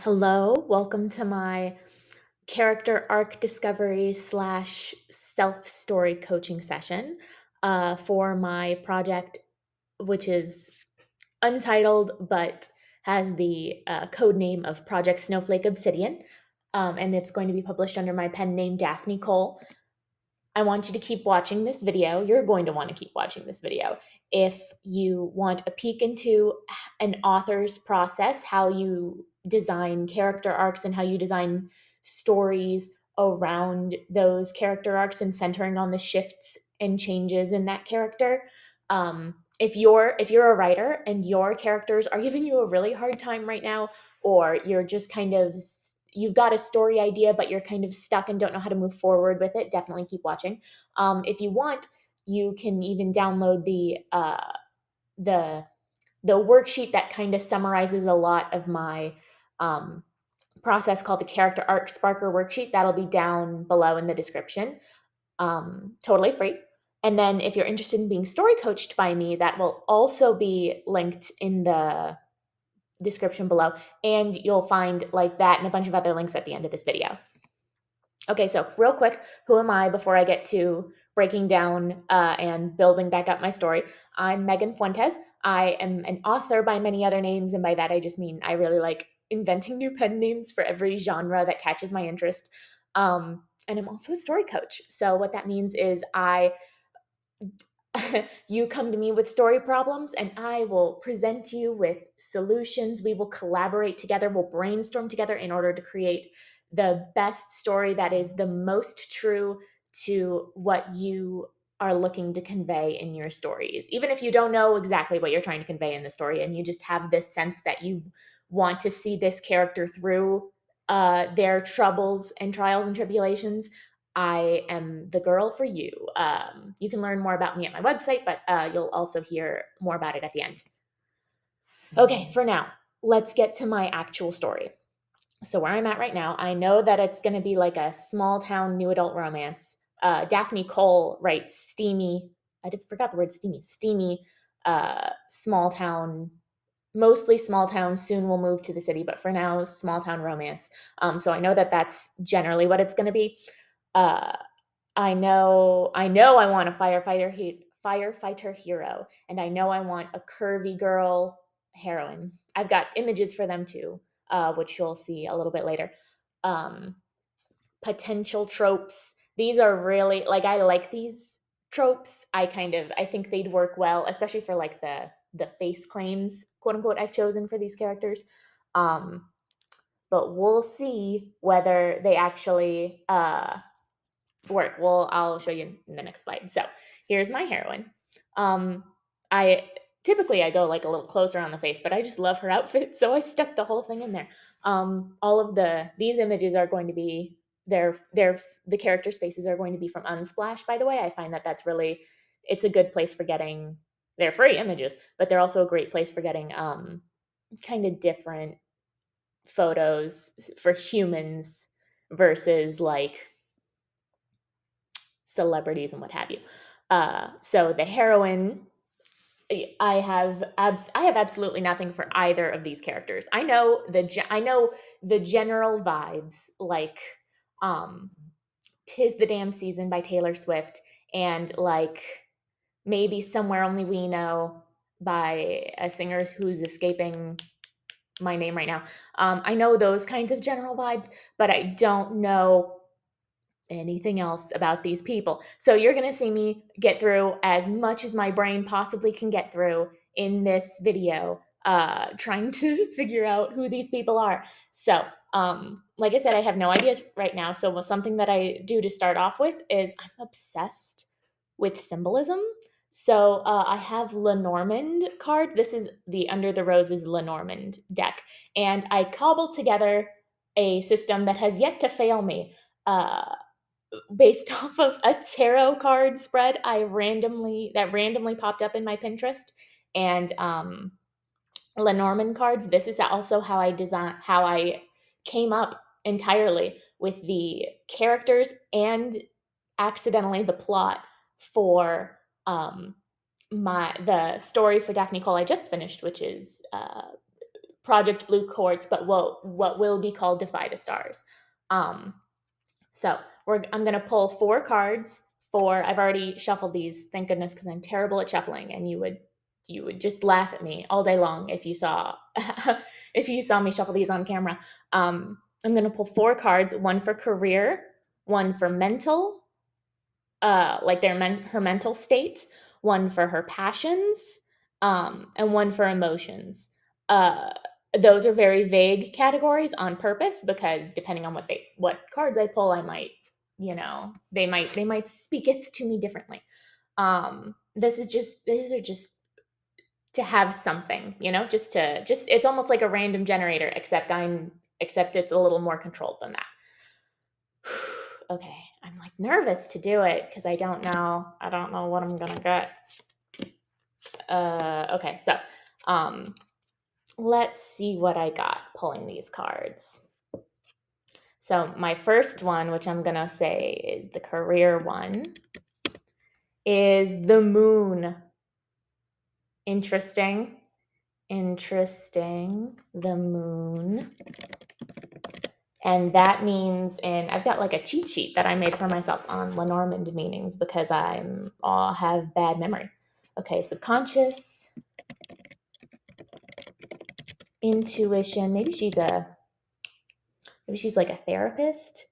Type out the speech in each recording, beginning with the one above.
Hello, welcome to my character arc discovery slash self story coaching session for my project, which is untitled but has the code name of Project Snowflake Obsidian. And it's going to be published under my pen name Daphne Cole. I want you to keep watching this video. You're going to want to keep watching this video if you want a peek into an author's process, how you design character arcs and how you design stories around those character arcs and centering on the shifts and changes in that character. If you're a writer and your characters are giving you a really hard time right now, or you're just kind of you've got a story idea, but you're kind of stuck and don't know how to move forward with it, definitely keep watching. If you want, you can even download the the worksheet that kind of summarizes a lot of my um, process called the Character Arc Sparker worksheet. That'll be down below in the description, totally free. And then if you're interested in being story coached by me, that will also be linked in the description below, and you'll find like that and a bunch of other links at the end of this video. Okay, so real quick, who am I before I get to breaking down and building back up my story? I'm Megan Fuentes. I am an author by many other names, and by that I just mean I really like inventing new pen names for every genre that catches my interest. And I'm also a story coach. So what that means is you come to me with story problems and I will present you with solutions. We will collaborate together, we'll brainstorm together in order to create the best story that is the most true to what you are looking to convey in your stories. Even if you don't know exactly what you're trying to convey in the story and you just have this sense that you want to see this character through their troubles and trials and tribulations, I am the girl for you. You can learn more about me at my website, but you'll also hear more about it at the end. Okay, for now, let's get to my actual story. So, where I'm at right now, I know that it's going to be like a small town new adult romance. Daphne Cole writes steamy, forgot the word steamy, small town, mostly small town, soon we'll move to the city, but for now, small town romance. So, I know that that's generally what it's going to be. Uh, I know I want a firefighter hero, and I know I want a curvy girl heroine. I've got images for them too, which you'll see a little bit later. Um, Potential tropes. These are really like I like these tropes. I think they'd work well, especially for like the face claims, quote unquote, I've chosen for these characters. Um, but we'll see whether they actually work. Well, I'll show you in the next slide. So here's my heroine. Um, I typically I go like a little closer on the face, but I just love her outfit, so I stuck the whole thing in there. All of these images are going to be the characters' faces are going to be from Unsplash. By the way, I find that that's really it's a good place for getting. They're free images, but they're also a great place for getting kind of different photos for humans versus like celebrities and what have you. So the heroine, I have absolutely nothing for either of these characters. I know the general vibes, like um, "Tis the Damn Season" by Taylor Swift, and like maybe "Somewhere Only We Know" by a singer who's escaping my name right now. I know those kinds of general vibes, but I don't know anything else about these people. So you're going to see me get through as much as my brain possibly can get through in this video, trying to figure out who these people are. So, like I said, I have no ideas right now. So something that I do to start off with is I'm obsessed with symbolism. So I have Lenormand card. This is the Under the Roses Lenormand deck. And I cobbled together a system that has yet to fail me. Based off of a tarot card spread randomly popped up in my Pinterest, and Lenormand cards. This is also how I came up entirely with the characters and accidentally the plot for the story for Daphne Cole I just finished, which is Project Blue Quartz, but what will be called Defy the Stars. Um, so I'm gonna pull 4 cards. I've already shuffled these, thank goodness, because I'm terrible at shuffling, and you would just laugh at me all day long if you saw if you saw me shuffle these on camera. I'm gonna pull 4 cards, one for career, one for mental, like her mental state, one for her passions, and one for emotions. Uh, those are very vague categories on purpose, because depending on what cards I pull, I might, they might speaketh to me differently. These are just to have something, just it's almost like a random generator, except it's a little more controlled than that. Okay, I'm like nervous to do it because I don't know what I'm gonna get. Okay, so let's see what I got pulling these cards. So my first one, which I'm gonna say is the career one, is the moon. Interesting, the moon. And that means, and I've got like a cheat sheet that I made for myself on Lenormand meanings because I have bad memory. Okay, subconscious, intuition. Maybe she's like a therapist.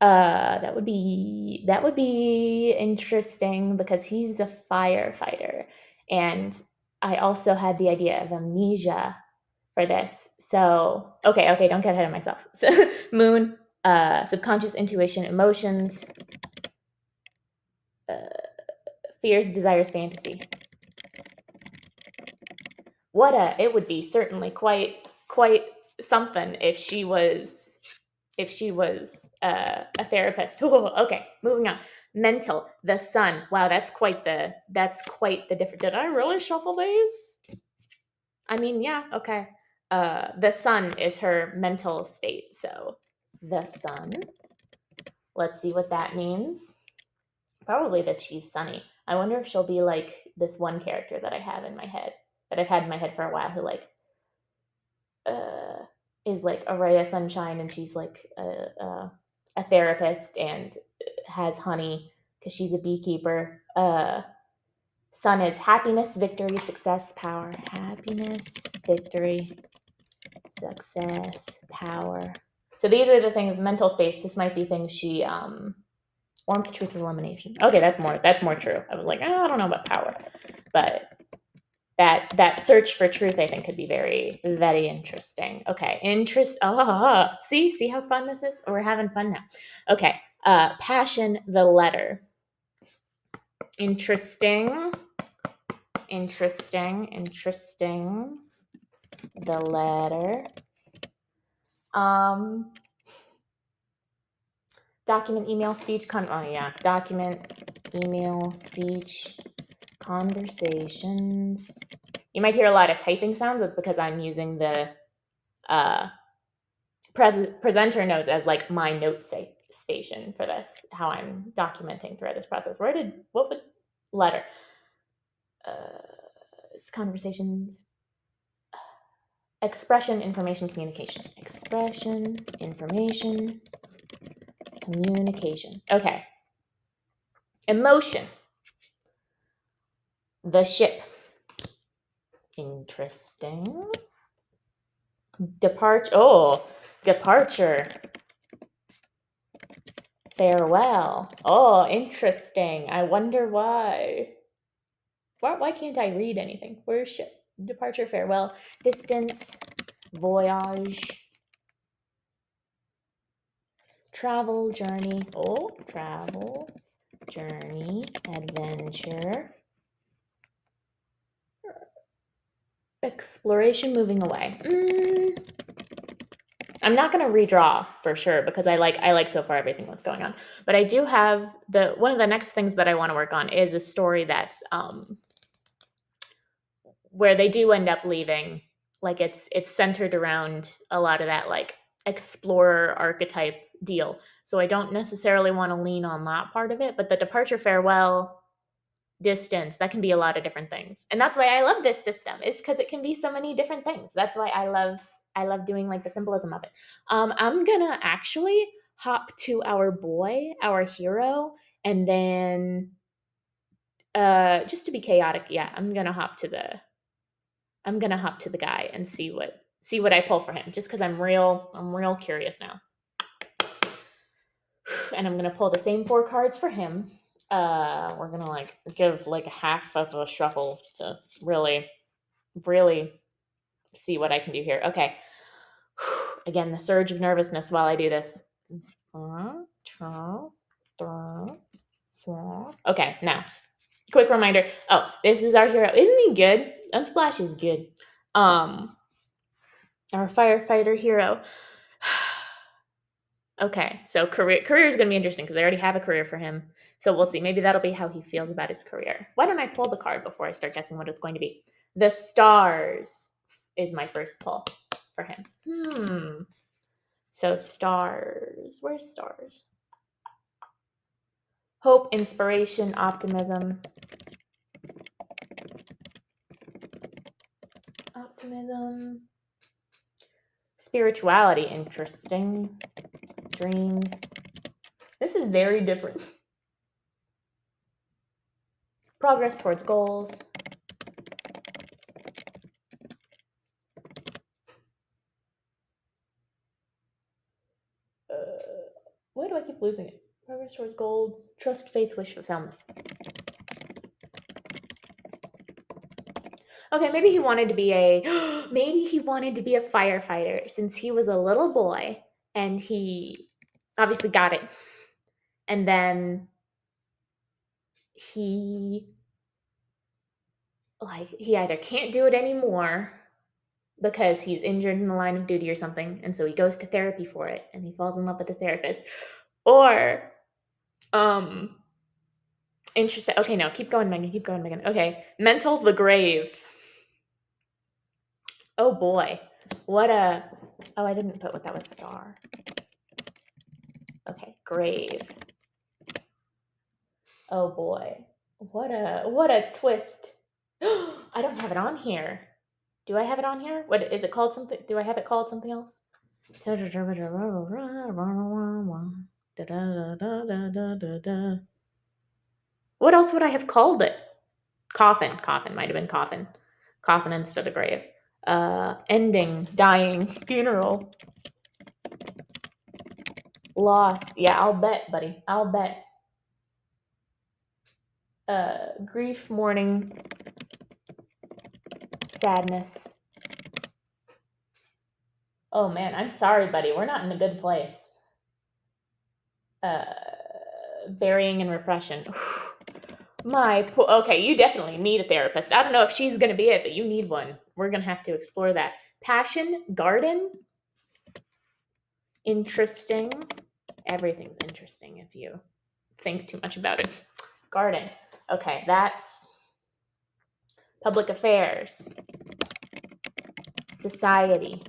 That would be interesting because he's a firefighter, and I also had the idea of amnesia for this. So okay, don't get ahead of myself. So, moon, subconscious, intuition, emotions, fears, desires, fantasy. It would be certainly quite something if she was a therapist. Okay, moving on. Mental, the sun. Wow, that's quite the difference. Did I really shuffle these? I mean, yeah, okay. The sun is her mental state, so the sun. Let's see what that means. Probably that she's sunny. I wonder if she'll be like this one character that I have in my head, that I've had in my head for a while, who like is like a ray of sunshine, and she's like a therapist and has honey because she's a beekeeper. Sun is happiness, victory, success, power. Happiness, victory, success, power. So these are the things, mental states. This might be things she warmth, truth, elimination. Okay, that's more true. I was like, I don't know about power, but that search for truth, I think, could be very, very interesting. Okay, see how fun this is? We're having fun now. Okay, passion, the letter. Interesting, the letter. Document, email, speech, document, email, speech, conversations. You might hear a lot of typing sounds. That's because I'm using the presenter notes as like my note station for this, how I'm documenting throughout this process. What would letter? Conversations. Expression, information, communication. Expression, information, communication. Okay. Emotion. The ship. Interesting. Departure. Farewell. Oh, interesting. I wonder why. Why can't I read anything? Where's ship? Departure, farewell, distance, voyage, travel, journey. Oh, travel, journey, adventure, exploration, moving away. I'm not going to redraw for sure because I like so far everything that's going on. But I do have one of the next things that I want to work on is a story that's where they do end up leaving. Like it's centered around a lot of that like explorer archetype deal. So I don't necessarily want to lean on that part of it, but the departure, farewell, distance, that can be a lot of different things. And that's why I love this system, is because it can be so many different things. That's why I love I love doing like the symbolism of it. I'm gonna actually hop to our boy, our hero, and then just to be chaotic, yeah, I'm gonna hop to the guy and see what I pull for him, just because I'm real curious now. And I'm gonna pull the same 4 cards for him. We're gonna like give like a half of a shuffle to really see what I can do here. Okay. Again, the surge of nervousness while I do this. Okay, now, quick reminder. Oh, this is our hero. Isn't he good? Unsplash is good. Our firefighter hero. Okay, so career is going to be interesting because I already have a career for him. So we'll see. Maybe that'll be how he feels about his career. Why don't I pull the card before I start guessing what it's going to be? The stars is my first pull for him. So stars. Where's stars? Hope, inspiration, optimism. Optimism. Spirituality, interesting. Dreams. This is very different. Progress towards goals. Why do I keep losing it? Progress towards goals. Trust, faith, wish, fulfillment. Okay, maybe he wanted to be maybe he wanted to be a firefighter since he was a little boy and he obviously got it. And then he either can't do it anymore because he's injured in the line of duty or something, and so he goes to therapy for it and he falls in love with his therapist. Or interesting. Okay, no, keep going, Megan. Keep going, Megan. Okay, mental the grave. Oh boy, what a. Oh, I didn't put what that was. Star. Okay, grave. Oh boy, what a twist. I don't have it on here. Do I have it on here? What is it called? Something? Do I have it called something else? What else would I have called it? Coffin. Coffin might have been coffin. Coffin instead of grave. Ending. Dying. Funeral. Loss. Yeah, I'll bet, buddy. I'll bet. Grief, mourning, sadness. Oh man, I'm sorry, buddy. We're not in a good place. Burying and repression. Okay, you definitely need a therapist. I don't know if she's going to be it, but you need one. We're going to have to explore that. Passion, garden. Interesting. Everything's interesting if you think too much about it. Garden. Okay, that's public affairs. Society.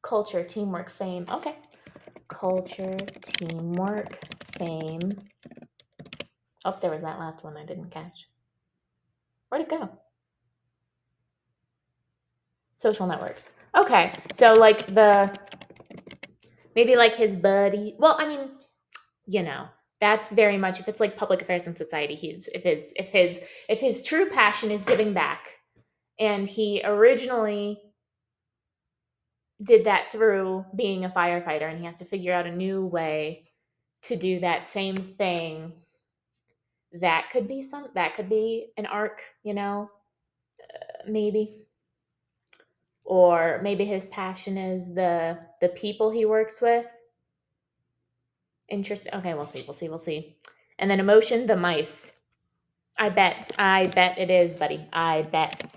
Culture, teamwork, fame. Okay. Culture, teamwork, fame. Oh, there was that last one I didn't catch. Where'd it go? Social networks. Okay. So like maybe like his buddy. Well, I mean, that's very much if it's like public affairs and society, if his true passion is giving back and he originally did that through being a firefighter and he has to figure out a new way to do that same thing, that could be an arc, maybe. Or maybe his passion is the people he works with. Interesting. Okay, we'll see. And then emotion, the mice. I bet it is, buddy. I bet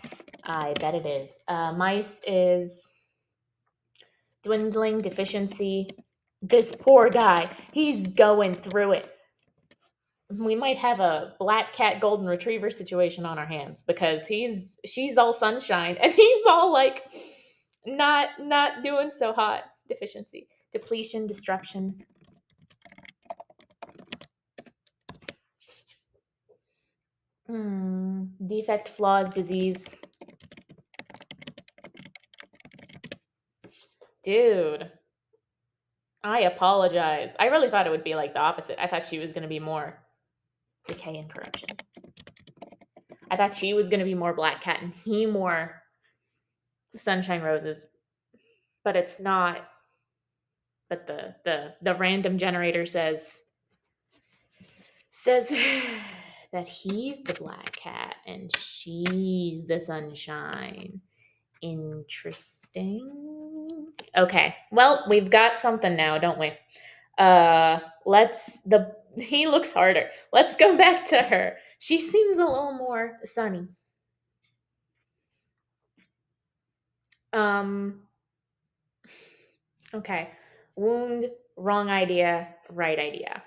it is. Mice is dwindling, deficiency. This poor guy, he's going through it. We might have a black cat golden retriever situation on our hands because she's all sunshine and he's all like not doing so hot. Deficiency, depletion, destruction. Defect, flaws, disease. Dude, I apologize. I really thought it would be like the opposite. I thought she was going to be more decay and corruption. I thought she was going to be more Black Cat and he more Sunshine Roses. But it's not. But the random generator says that he's the Black Cat and she's the Sunshine. Interesting. Okay. Well, we've got something now, don't we? He looks harder. Let's go back to her. She seems a little more sunny. Um okay. Wound, wrong idea, right idea.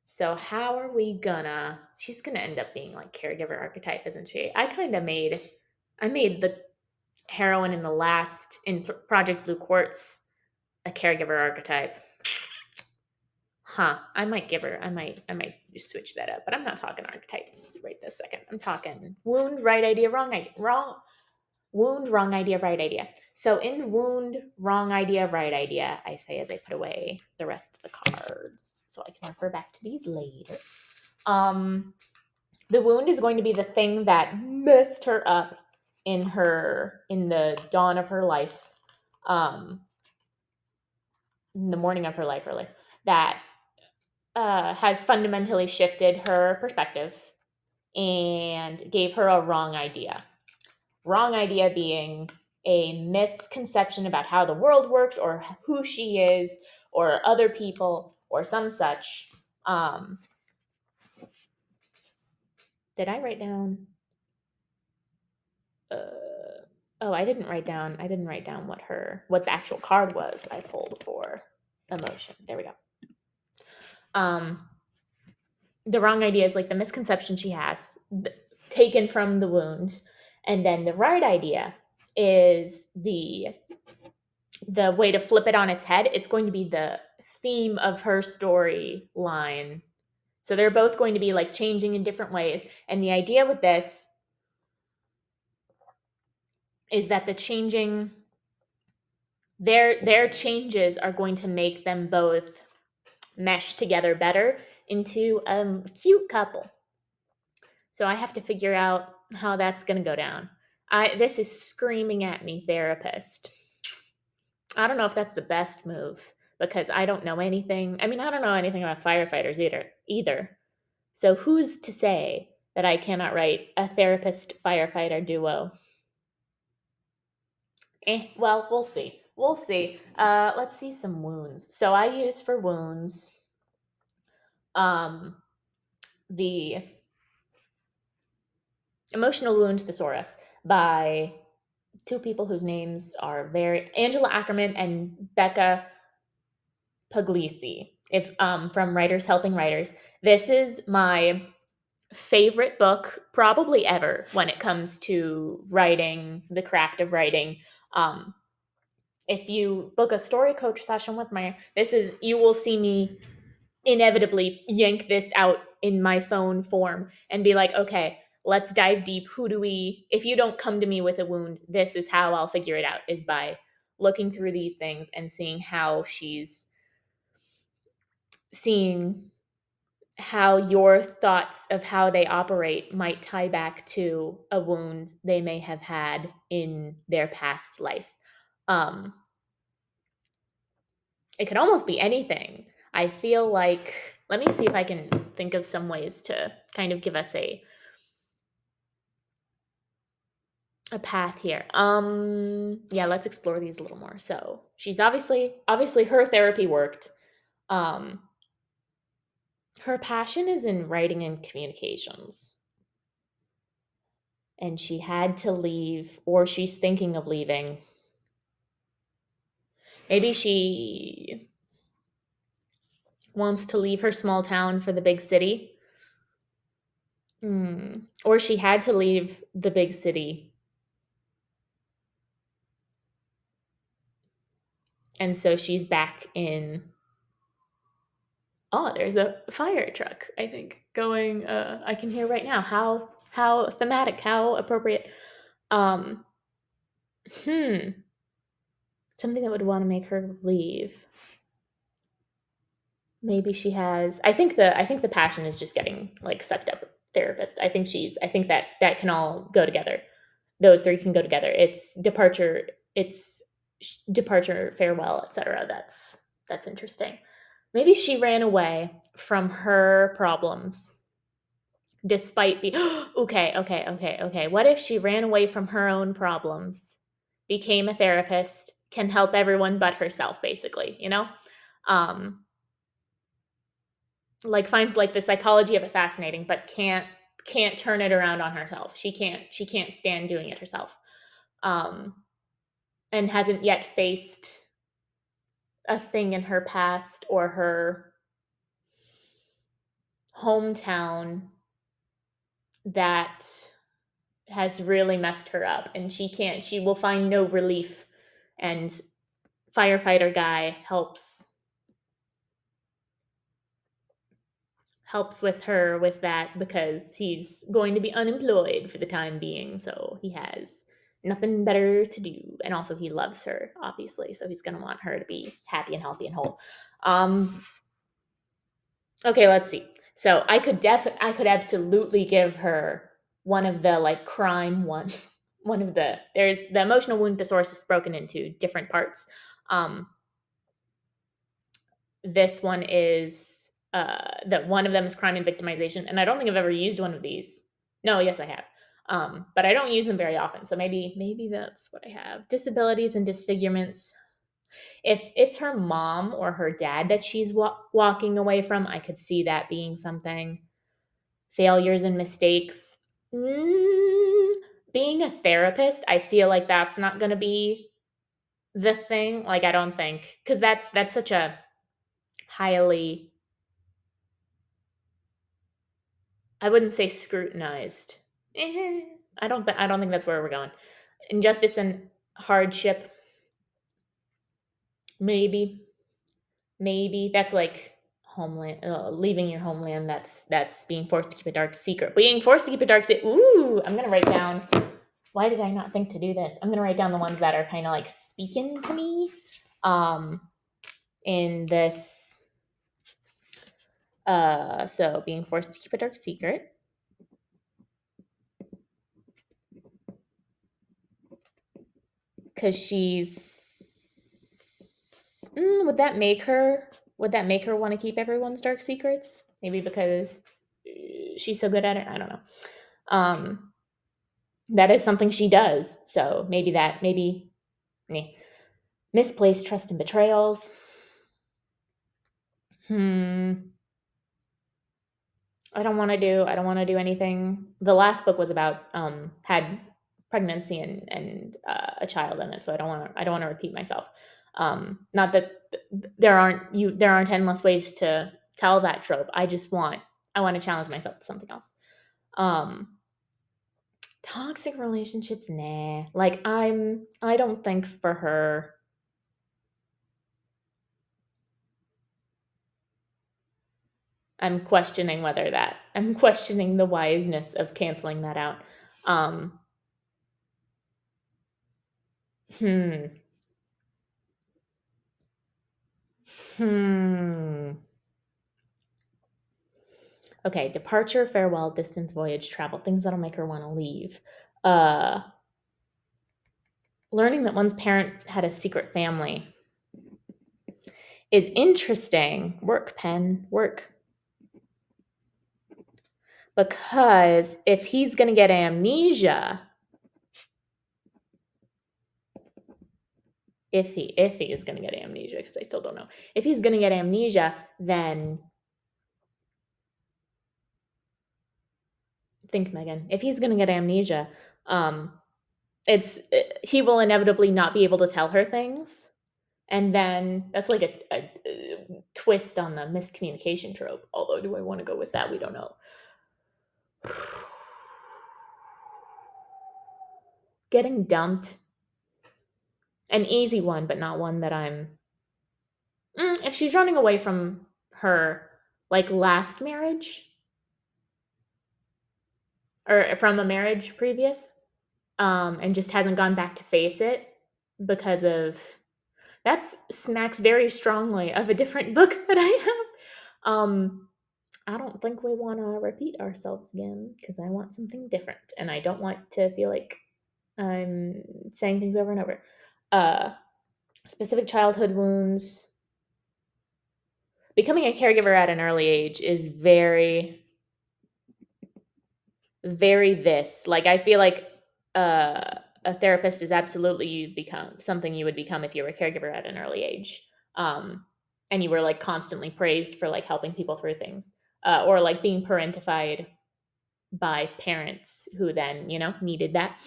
So how are we gonna she's gonna end up being like caregiver archetype, isn't she? I made the heroine in Project Blue Quartz a caregiver archetype. Huh. I might just switch that up, but I'm not talking archetypes right this second. I'm talking wound, right idea, wrong idea. Wound, wrong idea, right idea. So in wound, wrong idea, right idea, I say as I put away the rest of the cards so I can refer back to these later. The wound is going to be the thing that messed her up in the dawn of her life. In the morning of her life, really. That has fundamentally shifted her perspective and gave her a wrong idea. Wrong idea being a misconception about how the world works or who she is or other people or some such. Did I write down? I didn't write down. I didn't write down what the actual card was I pulled for emotion. There we go. The wrong idea is like the misconception she has taken from the wound, and then the right idea is the way to flip it on its head. It's going to be the theme of her storyline. So they're both going to be like changing in different ways, and the idea with this is that their changes are going to make them both mesh together better into a cute couple. So I have to figure out how that's going to go down. This is screaming at me, therapist. I don't know if that's the best move because I don't know anything. I mean, I don't know anything about firefighters either. So who's to say that I cannot write a therapist firefighter duo? Well, we'll see. We'll see. Let's see some wounds. So I use for wounds the Emotional Wound Thesaurus by two people whose names are Angela Ackerman and Becca Puglisi. If From Writers Helping Writers. This is my favorite book probably ever when it comes to writing, the craft of writing. If you book a story coach session with you will see me inevitably yank this out in my phone form and be like, okay, let's dive deep. If you don't come to me with a wound, this is how I'll figure it out, is by looking through these things and seeing how your thoughts of how they operate might tie back to a wound they may have had in their past life. It could almost be anything. I feel like, let me see if I can think of some ways to kind of give us a path here. Yeah, let's explore these a little more. So she's obviously her therapy worked. Her passion is in writing and communications. And she had to leave, or she's thinking of leaving. Maybe she wants to leave her small town for the big city. Or she had to leave the big city. And so she's back in Oh, there's a fire truck, I think, going I can hear right now. How thematic, how appropriate. Um hmm, something that would want to make her leave. Maybe she has I think the passion is just getting like sucked up therapist. I think that that can all go together. Those three can go together. It's departure, farewell, etc. That's interesting. Maybe she ran away from her problems despite be okay. What if she ran away from her own problems, became a therapist, can help everyone but herself, basically, you know? Um, like finds like the psychology of it fascinating, but can't turn it around on herself. She can't stand doing it herself. Um, and hasn't yet faced a thing in her past or her hometown that has really messed her up, and she will find no relief, and firefighter guy helps with her with that because he's going to be unemployed for the time being, so he has nothing better to do, and also he loves her obviously, so he's going to want her to be happy and healthy and whole. Okay, let's see. So I could absolutely give her one of the like crime ones. One of there's the emotional wound thesaurus is broken into different parts. Um, this one is that one of them is crime and victimization, and I don't think I've ever used one of these. No, yes, I have. But I don't use them very often. So maybe that's what I have. Disabilities and disfigurements. If it's her mom or her dad that she's walking away from, I could see that being something. Failures and mistakes. Mm, being a therapist, I feel like that's not going to be the thing. Like I don't think cuz that's such a highly, I wouldn't say scrutinized. Eh, I don't think that's where we're going. Injustice and hardship, maybe. Maybe that's like homeland, leaving your homeland. That's being forced to keep a dark secret. Being forced to keep a dark secret. Ooh, I'm gonna write down. Why did I not think to do this? I'm gonna write down the ones that are kind of like speaking to me. Um, in this. So being forced to keep a dark secret. Because would that make her want to keep everyone's dark secrets? Maybe because she's so good at it. I don't know. Um, that is something she does. So maybe eh. Misplaced trust and betrayals. Hmm. I don't want to do anything. The last book was about had pregnancy and a child in it, so I don't want to repeat myself. Not that there aren't endless ways to tell that trope. I want to challenge myself to something else. Um, toxic relationships, nah. Like I don't think for her. I'm questioning the wiseness of canceling that out. Um, hmm. Hmm. Okay, departure, farewell, distance, voyage, travel, things that'll make her want to leave. Uh, learning that one's parent had a secret family is interesting. Work, pen, work. Because if he's going to get amnesia, if he is going to get amnesia, because I still don't know. If he's going to get amnesia, then think, Megan. If he's going to get amnesia, um, he will inevitably not be able to tell her things, and then that's like a twist on the miscommunication trope. Although, do I want to go with that? We don't know. Getting dumped, an easy one, but not one that I'm. If she's running away from her like last marriage or from a marriage previous, and just hasn't gone back to face it because of that smacks very strongly of a different book that I have. I don't think we want to repeat ourselves again because I want something different and I don't want to feel like I'm saying things over and over. Uh, Specific childhood wounds. Becoming a caregiver at an early age is very, very this. Like, I feel like a therapist is absolutely you become something you would become if you were a caregiver at an early age. And you were like constantly praised for like helping people through things, or like being parentified by parents who then, needed that.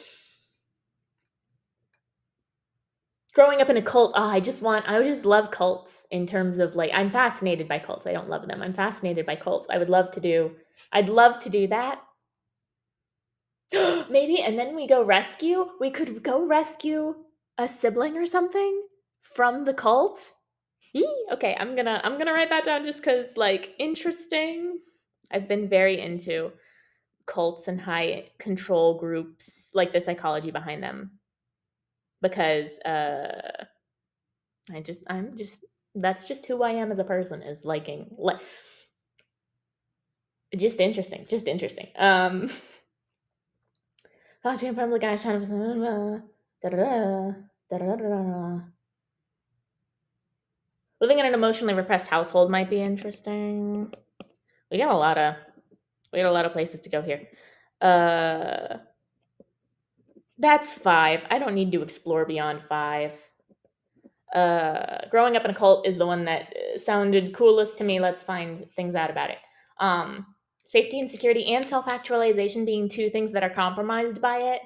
Growing up in a cult, I just love cults in terms of like, I'm fascinated by cults. I don't love them. I'm fascinated by cults. I'd love to do that. Maybe, and then we could go rescue a sibling or something from the cult. Okay, I'm gonna write that down just because, like, interesting. I've been very into cults and high control groups, like the psychology behind them, because I'm just that's just who I am as a person, is liking just interesting, just interesting. Costume from the guy trying to living in an emotionally repressed household might be interesting. We got a lot of places to go here. That's 5. I don't need to explore beyond 5. Growing up in a cult is the one that sounded coolest to me. Let's find things out about it. Safety and security and self-actualization being 2 things that are compromised by it.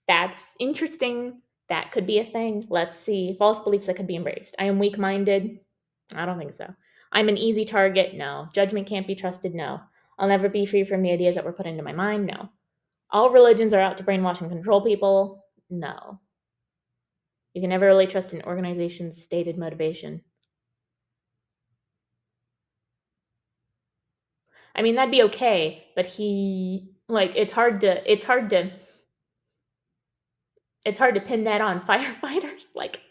That's interesting. That could be a thing. Let's see. False beliefs that could be embraced. I am weak-minded. I don't think so. I'm an easy target. No. Judgment can't be trusted. No. I'll never be free from the ideas that were put into my mind. No. All religions are out to brainwash and control people. No. You can never really trust an organization's stated motivation. I mean, that'd be okay, but it's hard to pin that on firefighters. Like,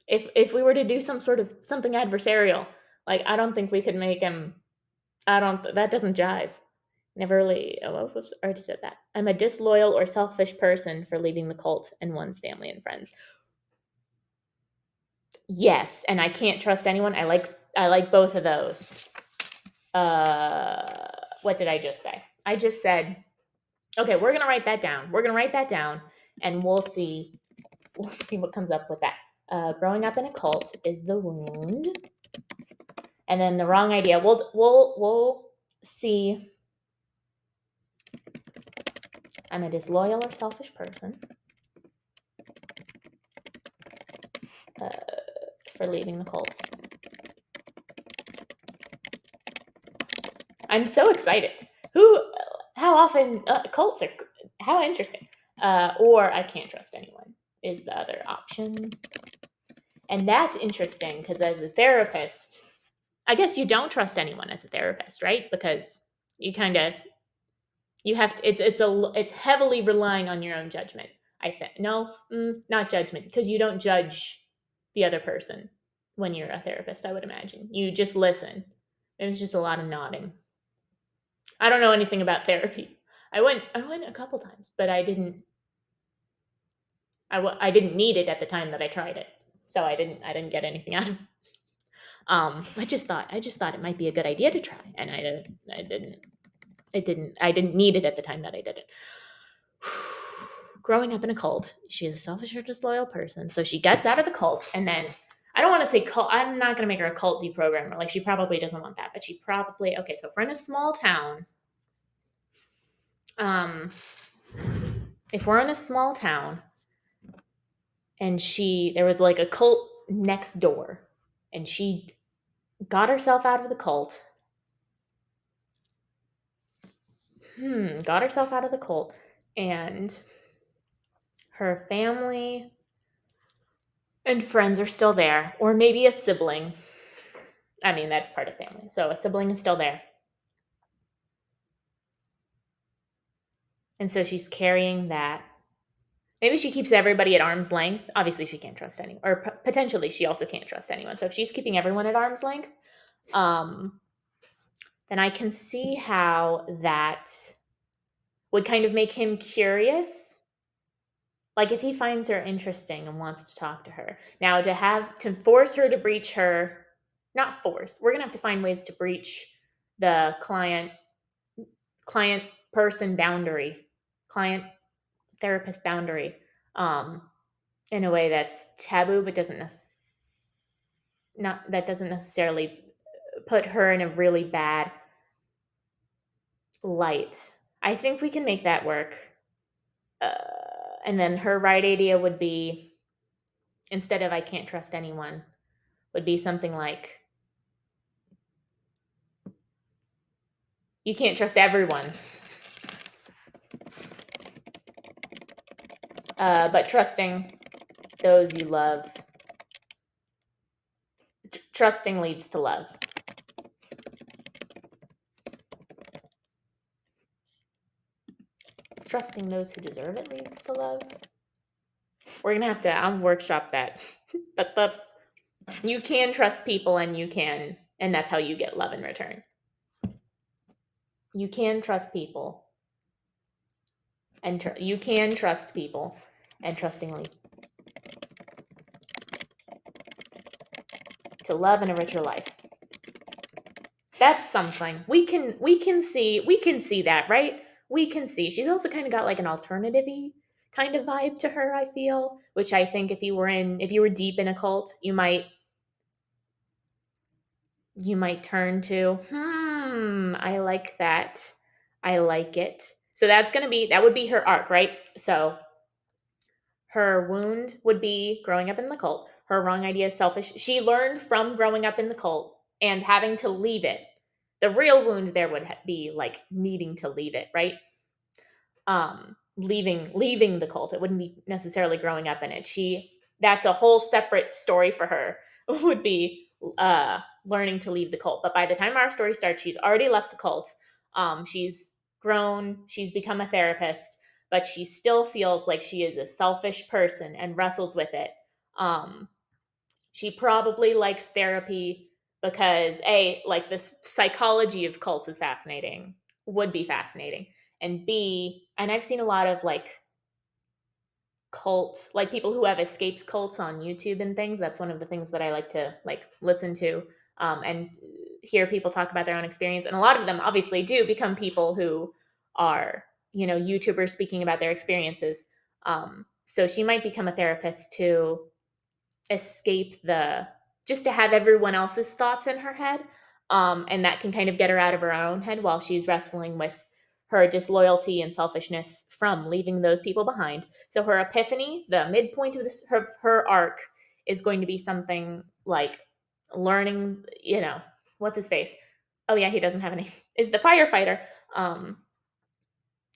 if we were to do something adversarial, like, I don't think we could make him. That doesn't jive. Never really. Oh, whoops, I already said that. I'm a disloyal or selfish person for leaving the cult and one's family and friends. Yes, and I can't trust anyone. I like both of those. What did I just say? I just said, okay, we're gonna write that down. And we'll see what comes up with that. Growing up in a cult is the wound, and then the wrong idea. We'll see. I'm a disloyal or selfish person for leaving the cult. I'm so excited. How often cults are, how interesting. Or I can't trust anyone is the other option. And that's interesting because as a therapist, I guess you don't trust anyone as a therapist, right? Because you kind of, you have to, it's heavily relying on your own judgment. I think. No, not judgment, because you don't judge the other person when you're a therapist, I would imagine. You just listen. And it's just a lot of nodding. I don't know anything about therapy. I went a couple times, but I didn't need it at the time that I tried it. So I didn't get anything out of it. I just thought it might be a good idea to try, and I didn't need it at the time that I did it. Growing up in a cult, she is a selfish or disloyal person. So she gets out of the cult, and then I don't want to say cult. I'm not going to make her a cult deprogrammer. Like, she probably doesn't want that, but okay. So if we're in a small town, and there was like a cult next door, and she got herself out of the cult. And her family and friends are still there, or maybe a sibling. I mean, that's part of family. So a sibling is still there. And so she's carrying that. Maybe she keeps everybody at arm's length. Obviously, she can't trust anyone, or potentially she also can't trust anyone. So if she's keeping everyone at arm's length, um, then I can see how that would kind of make him curious. Like if he finds her interesting and wants to talk to her. Now to force her to breach her, not force. We're gonna have to find ways to breach the client person boundary, client therapist boundary, um, in a way that's taboo, but doesn't necessarily put her in a really bad light. I think we can make that work. Uh, and then her right idea would be, instead of "I can't trust anyone," would be something like, "You can't trust everyone, but trusting those you love. Trusting leads to love." Trusting those who deserve it leads to love. We're gonna have to. I'll workshop that, but you can trust people, and that's how you get love in return. You can trust people, and you can trust people, and trustingly to love and enrich your life. That's something we can see that, right? We can see she's also kind of got like an alternative-y kind of vibe to her, I feel, which I think if you were deep in a cult, you might turn to. I like that. I like it. So that would be her arc, right? So her wound would be growing up in the cult. Her wrong idea is selfish. She learned from growing up in the cult and having to leave it. The real wound there would be like needing to leave it, right? Leaving the cult. It wouldn't be necessarily growing up in it. That's a whole separate story for her. Would be learning to leave the cult. But by the time our story starts, she's already left the cult. She's grown. She's become a therapist, but she still feels like she is a selfish person and wrestles with it. She probably likes therapy because like the psychology of cults is fascinating, would be fascinating, and B, and I've seen a lot of like cults, like people who have escaped cults on YouTube and things. That's one of the things that I like to like listen to, and hear people talk about their own experience. And a lot of them obviously do become people who are, YouTubers speaking about their experiences. So she might become a therapist to escape just to have everyone else's thoughts in her head, and that can kind of get her out of her own head while she's wrestling with her disloyalty and selfishness from leaving those people behind. So her epiphany, the midpoint of her arc, is going to be something like learning, what's his face? Oh yeah, he doesn't have any. Is the firefighter,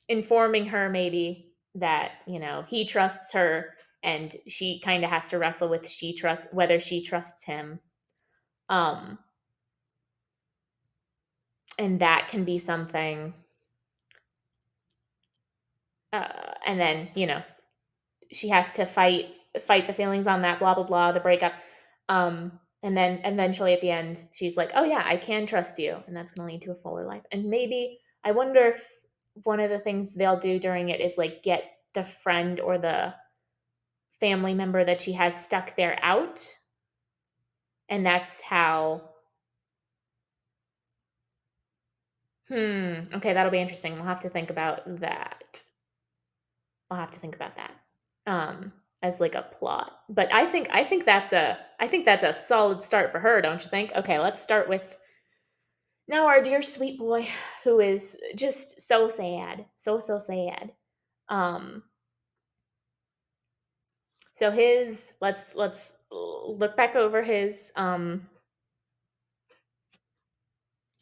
informing her maybe that, he trusts her, and she kind of has to wrestle with whether she trusts him. Um and that can be something, and then, she has to fight the feelings on that, blah blah blah, the breakup. And then eventually at the end she's like, "Oh yeah, I can trust you," and that's going to lead to a fuller life. And maybe, I wonder if one of the things they'll do during it is like get the friend or the family member that she has stuck there out, and that's how. Okay, that'll be interesting. We'll have to think about that. I'll have to think about that, as like a plot. But I think that's a solid start for her, don't you think? Okay, let's start with now our dear sweet boy, who is just so sad, so sad. Um, so let's look back over his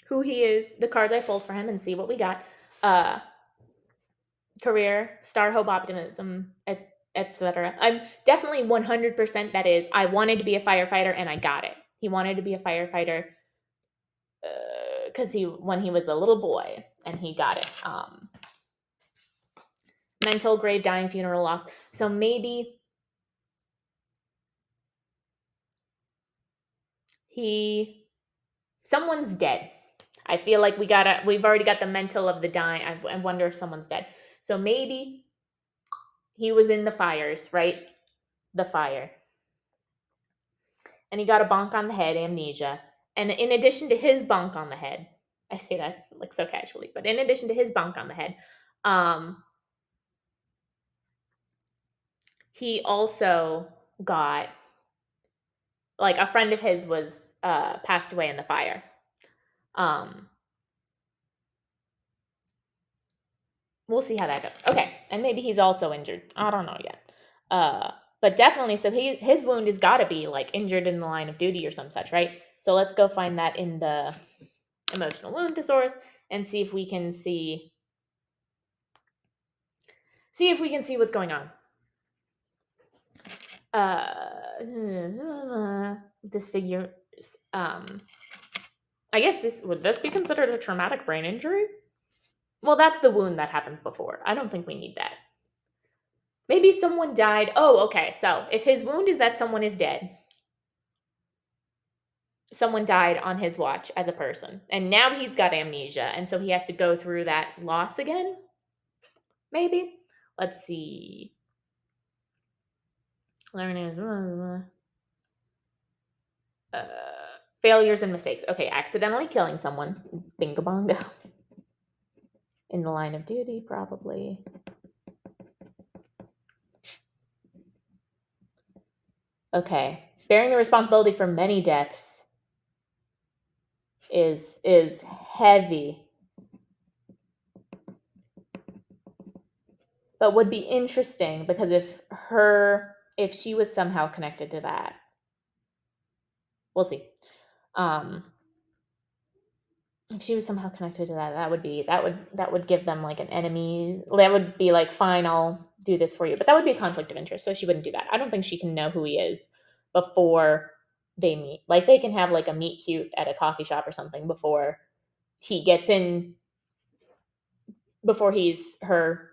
who he is, the cards I pulled for him, and see what we got. Uh, Career, star, hope, optimism, etc. I'm definitely 100% that is, I wanted to be a firefighter and I got it. He wanted to be a firefighter. because when he was a little boy and he got it. Mental, grave, dying, funeral, loss. So maybe someone's dead. I feel like we've already got the mental of the dying. I wonder if someone's dead. So maybe he was in the fires, right? The fire. And he got a bonk on the head, amnesia. And in addition to his bonk on the head, I say that like so casually, but in addition to his bonk on the head, he also got, like, a friend of his was passed away in the fire. We'll see how that goes. Okay, and maybe he's also injured. I don't know yet. But definitely, so his wound has got to be like injured in the line of duty or some such, right? So let's go find that in the emotional wound thesaurus and see if we can see what's going on. This figure, I guess would this be considered a traumatic brain injury? Well, that's the wound that happens before. I don't think we need that. Maybe someone died. Oh, okay. So if his wound is that someone is dead, someone died on his watch as a person, and now he's got amnesia, and so he has to go through that loss again. Maybe. Let's see. Failures and mistakes. Okay, accidentally killing someone. Bingo bongo. In the line of duty, probably. Okay. Bearing the responsibility for many deaths is heavy. But would be interesting because if she was somehow connected to that. We'll see. If she was somehow connected to that would give them like an enemy. That would be like, fine, I'll do this for you. But that would be a conflict of interest, so she wouldn't do that. I don't think she can know who he is before they meet. Like, they can have like a meet cute at a coffee shop or something before he gets in, before he's her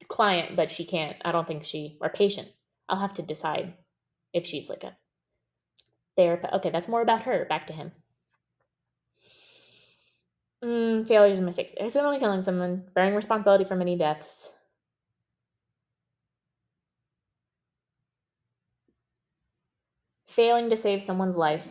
client, but she can't. I don't think or patient. I'll have to decide if she's like a therapist. Okay, that's more about her. Back to him. Failures and mistakes. Accidentally killing someone, bearing responsibility for many deaths. Failing to save someone's life.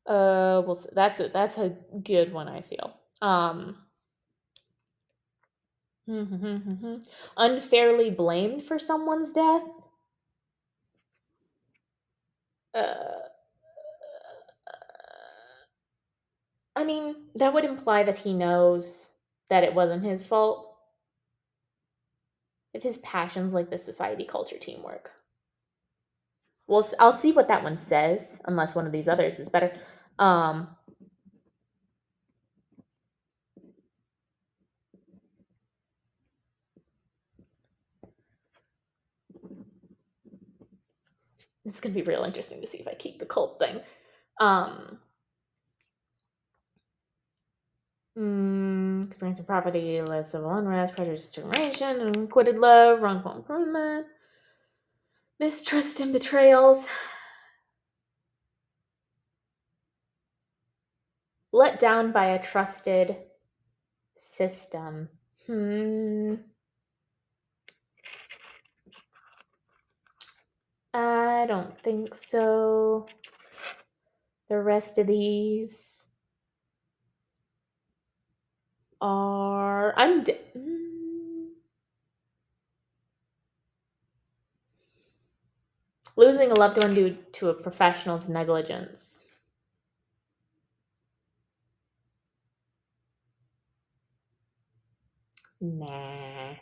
Well, that's a good one, I feel. Unfairly blamed for someone's death. I mean, that would imply that he knows that it wasn't his fault. If his passion's like the society, culture, teamwork. Well, I'll see what that one says, unless one of these others is better. It's going to be real interesting to see if I keep the cult thing. Experiencing poverty, less civil unrest, prejudice, discrimination, unquitted love, wrongful improvement, mistrust and betrayals. Let down by a trusted system. I don't think so. The rest of these are... losing a loved one due to a professional's negligence. Nah.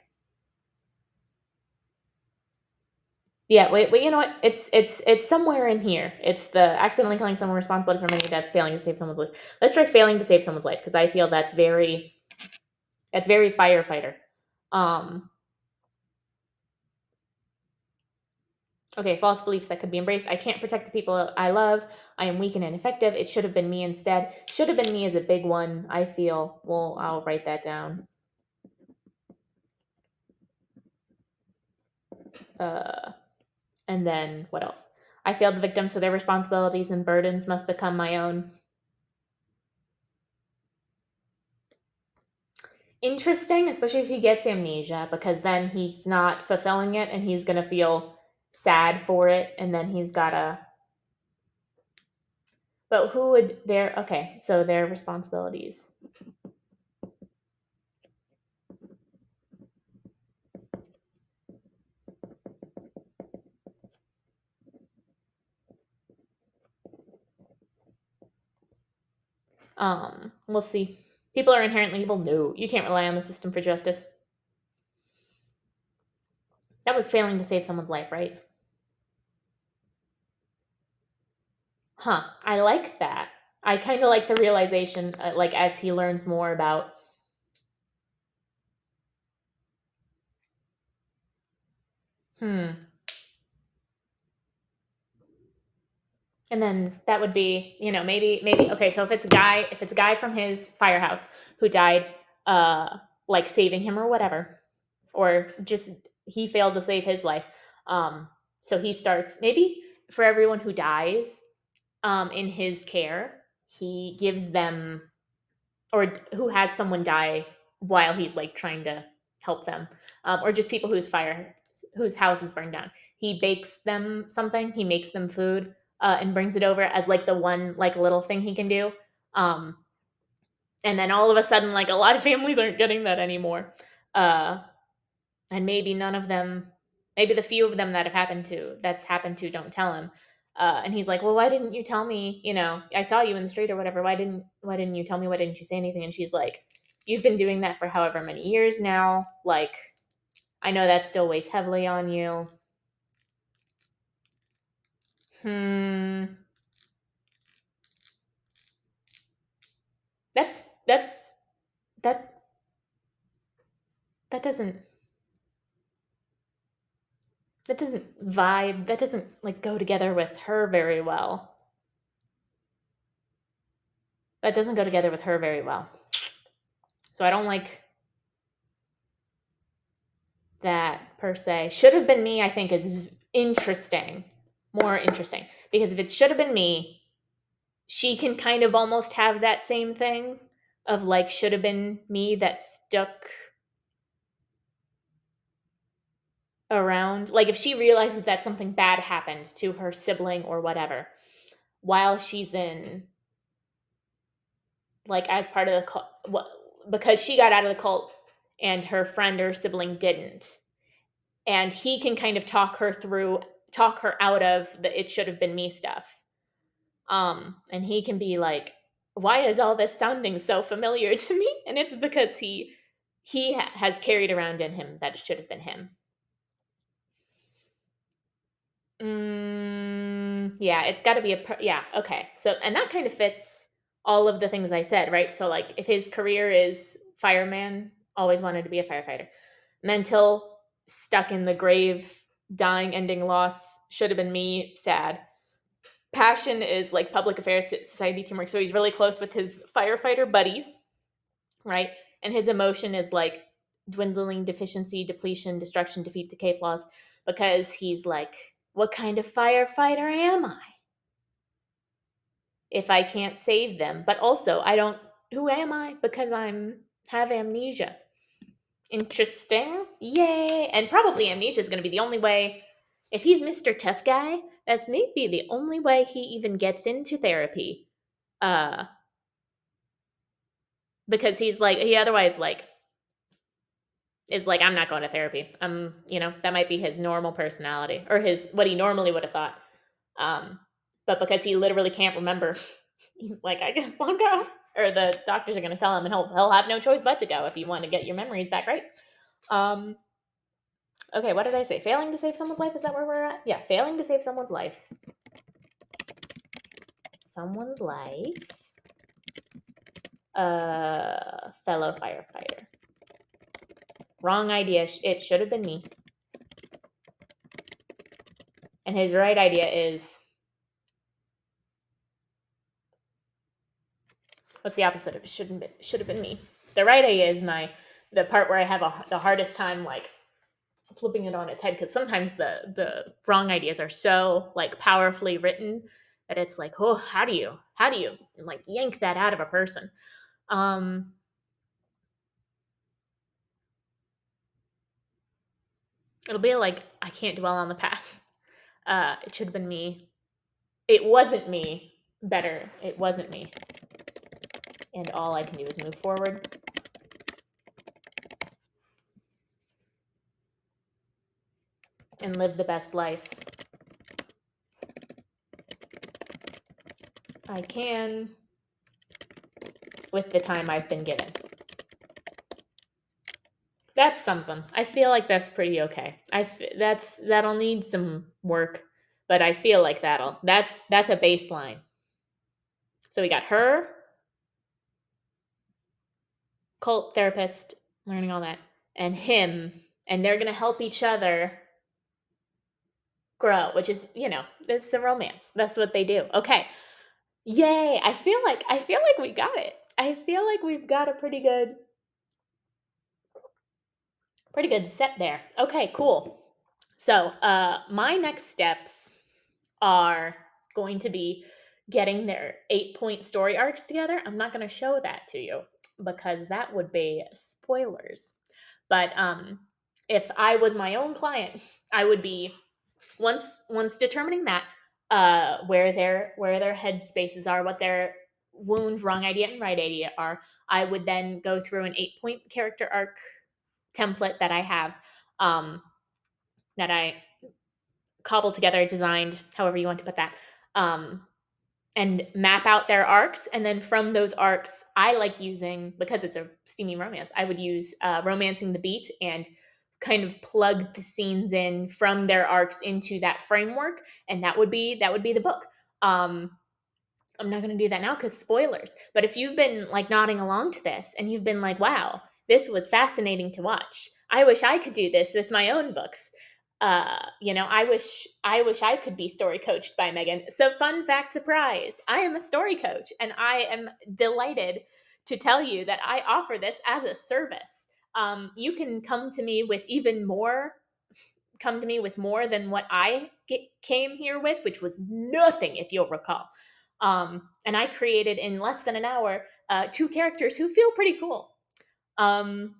Yeah, wait, you know what? It's somewhere in here. It's the accidentally killing someone, responsibility for many deaths, failing to save someone's life. Let's try failing to save someone's life, because I feel that's very firefighter. Okay, false beliefs that could be embraced. I can't protect the people I love. I am weak and ineffective. It should have been me instead. Should have been me is a big one, I feel. Well, I'll write that down. And then what else? I failed the victim, so their responsibilities and burdens must become my own. Interesting, especially if he gets amnesia, because then he's not fulfilling it and he's going to feel sad for it. And then he's got to. But who would their. Okay, so their responsibilities. We'll see. People are inherently evil. No, you can't rely on the system for justice. That was failing to save someone's life, right? Huh. I like that. I kind of like the realization, like as he learns more about. Hmm. And then that would be, maybe okay, so if it's a guy from his firehouse who died, like saving him or whatever, or just he failed to save his life. So he starts, maybe for everyone who dies in his care, he gives them, or who has someone die while he's like trying to help them, or just people whose house is burned down. He bakes them something. He makes them food, and brings it over as like the one like little thing he can do. Um, and then all of a sudden, like a lot of families aren't getting that anymore. Uh, and maybe none of them, maybe the few of them that's happened to don't tell him. And he's like, well, why didn't you tell me? I saw you in the street or whatever. Why didn't you tell me? Why didn't you say anything? And she's like, you've been doing that for however many years now. Like, I know that still weighs heavily on you. Hmm. That's that that doesn't that doesn't vibe. That doesn't like go together with her very well. That doesn't go together with her very well. So I don't like that per se. Should have been me, I think, is interesting, more interesting. Because if it should have been me, she can kind of almost have that same thing of like, should have been me that stuck around. Like, if she realizes that something bad happened to her sibling or whatever while she's in, like, as part of the cult, because she got out of the cult and her friend or sibling didn't, and he can kind of talk her out of the it should have been me stuff. And he can be like, why is all this sounding so familiar to me? And it's because has carried around in him that it should have been him. Yeah, it's got to be yeah, okay. So, and that kind of fits all of the things I said, right? So like if his career is fireman, always wanted to be a firefighter. Mental, stuck in the grave, dying, ending, loss, should have been me, sad. Passion is like public affairs, society, teamwork. So he's really close with his firefighter buddies, right? And his emotion is like dwindling, deficiency, depletion, destruction, defeat, decay, flaws, because he's like, what kind of firefighter am I if I can't save them? But also, I don't, who am I? Because have amnesia. Interesting. Yay. And probably amnesia is going to be the only way. If he's Mr. Tough Guy, that's maybe the only way he even gets into therapy. Uh, because he otherwise like is like, I'm not going to therapy. That might be his normal personality or his what he normally would have thought. But because he literally can't remember, he's like, I guess I'll go. Or the doctors are going to tell him, and he'll have no choice but to go if you want to get your memories back, right? Okay, what did I say? Failing to save someone's life? Is that where we're at? Yeah, failing to save someone's life. Someone's life. Fellow firefighter. Wrong idea. It should have been me. And his right idea is, what's the opposite of should have been me? The right idea is the part where I have the hardest time like flipping it on its head, because sometimes the wrong ideas are so like powerfully written that it's like, oh, how do you like yank that out of a person? Um, it'll be like, I can't dwell on the past. It should have been me. It wasn't me. Better, it wasn't me. And all I can do is move forward and live the best life I can with the time I've been given. That's something. I feel like that's pretty okay. That'll need some work, but I feel like that's a baseline. So we got her, cult therapist, learning all that, and him, and they're gonna help each other grow, which is, it's a romance. That's what they do. Okay. Yay. I feel like we got it. I feel like we've got a pretty good set there. Okay, cool. So, my next steps are going to be getting their 8-point story arcs together. I'm not going to show that to you because that would be spoilers. But if I was my own client, I would be, once determining that, where their head spaces are, what their wound, wrong idea, and right idea are, I would then go through an 8-point character arc template that I have, that I cobbled together, designed, however you want to put that, and map out their arcs. And then from those arcs, I like using, because it's a steamy romance, I would use romancing the beat and kind of plug the scenes in from their arcs into that framework, and that would be the book. I'm not going to do that now because spoilers. But if you've been like nodding along to this and you've been like, wow, this was fascinating to watch. I wish I could do this with my own books. I wish I could be story coached by Megan. So fun fact, surprise, I am a story coach, and I am delighted to tell you that I offer this as a service. You can come to me with more than what came here with, which was nothing, if you'll recall. And I created in less than an hour 2 characters who feel pretty cool. Um,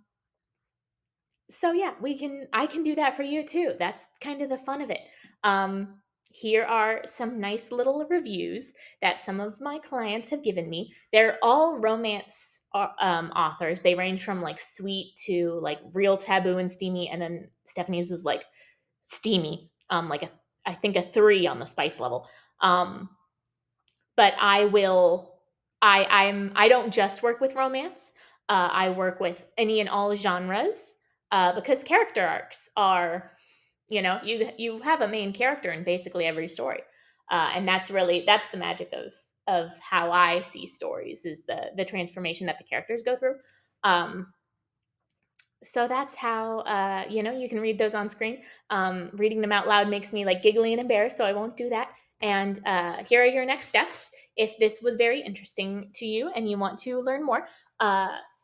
so yeah, I can do that for you too. That's kind of the fun of it. Um, Here are some nice little reviews that some of my clients have given me. They're all romance authors. They range from like sweet to like real taboo and steamy, and then Stephanie's is like steamy, like I think a 3 on the spice level. But I don't just work with romance. I work with any and all genres, because character arcs are, you have a main character in basically every story, and that's the magic of how I see stories, is the transformation that the characters go through. So that's how, you can read those on screen. Reading them out loud makes me like giggly and embarrassed, so I won't do that. And here are your next steps. If this was very interesting to you and you want to learn more,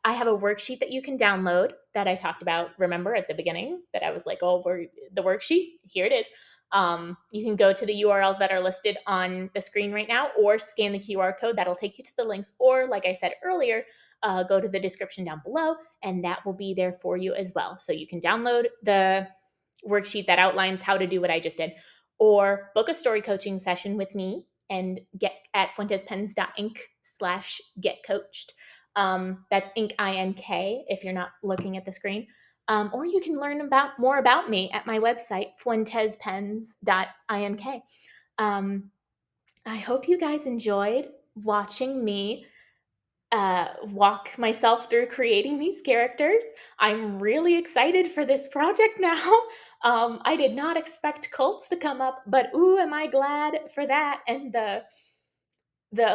I have a worksheet that you can download that I talked about. Remember at the beginning that I was like, oh, the worksheet, here it is. You can go to the URLs that are listed on the screen right now, or scan the QR code that'll take you to the links, or like I said earlier, go to the description down below, and that will be there for you as well. So you can download the worksheet that outlines how to do what I just did, or book a story coaching session with me and get at fuentezpens.inc/get coached. That's Inc, INK, if you're not looking at the screen. Or you can learn more about me at my website, fuentezpens.ink. I hope you guys enjoyed watching me walk myself through creating these characters. I'm really excited for this project now. I did not expect cults to come up, but ooh, am I glad for that. And the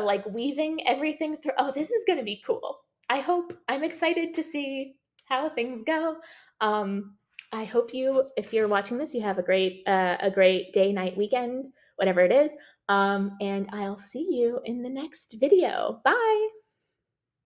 like weaving everything through. Oh, this is going to be cool. I'm excited to see how things go. I hope you, if you're watching this, you have a great day, night, weekend, whatever it is. And I'll see you in the next video. Bye.